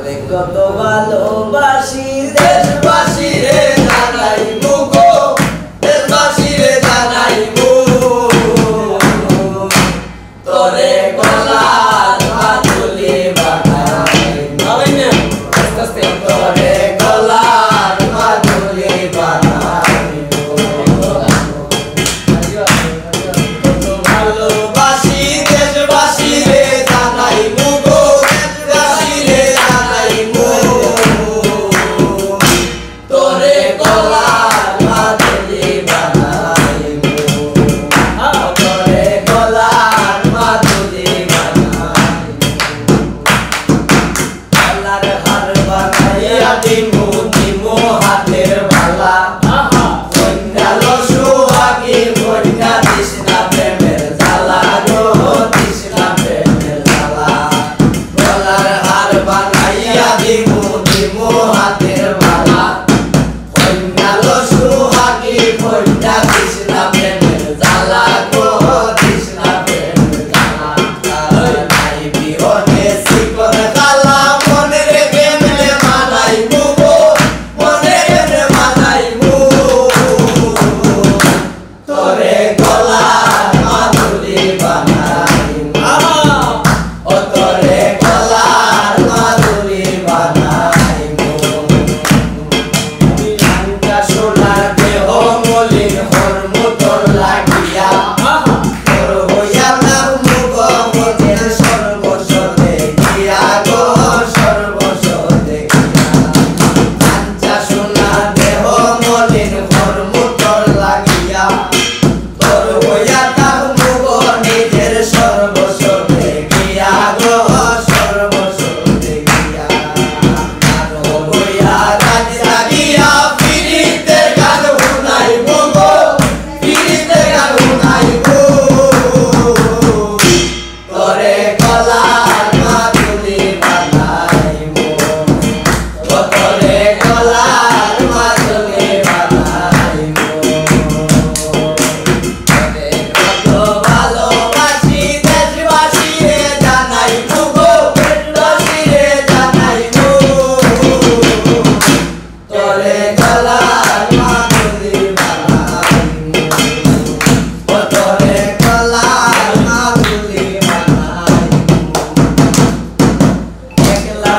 কত ভালোবাসি দেশবাসী রে জানাইবো গো, দেশবাসী রে জানাইবো তোরে গলার মাদুলি বানাইবো, আস্তে আস্তে তোরে গলার মাদুলি বানাইবো। কত ভালোবাসি দেশবাসী রে জানাইবো গো, দেশবাসী রে জানাইবো তোরে গলার মাদুলি বানাইবো, তোরে গলার মাদুলি বানাইবো। গলার হার বানাইয়া দিমু দিমু হাতের বালা, কন্যাল সুহাগী কন্যা দিস না প্রেমের জ্বালা গো, দিস না প্রেমের জ্বালা। গলার হার বানাইয়া দিমু দিমু হাতের বালা, কন্যাল সুহাগী কন্যা দিস না প্রেমের জ্বালা গো, দিস না প্রেমের জ্বালা। নাই বিহনে শিকল জ্বালা মনে রে কেমনে মানাইবো গো, মনে কেমনে মানাইবো তোরে গলার মাদুলি বানাইবো, ও তোরে গলার মাদুলি বানাইবো। আঙ্কা সোনার দেহ মলিন হর্ম তোর লাগিয়া, তোর হইয়া নাম মুখ মনের সর্বস্ব দেখিয়া গো, সর্বস্ব দেখিয়া। আঞ্চা সোনার দেহ মলিন হর্ম তোর লাগিয়া, তোর হইয়া নাম মুখ নিজের সর্বস্ব দেখিয়া গো, সর্বস্ব দেখিয়া। গান হইয়া গান জাগিয়া ফিরিতে গান শুনাইবো গো, ফিরিতে গান শুনাইবো তোরে গলার মাদুলি বানাইবো, ও তোরে গলার মাদুলি বানাইবো। তোরে কত ভালোবাসি দেশবাসী রে জানাইবো গো, দেশবাসী রে জানাইবো তোরে গলার মাদুলি বানাইবো, ও তোরে গলার মাদুলি বানাইবো। একলা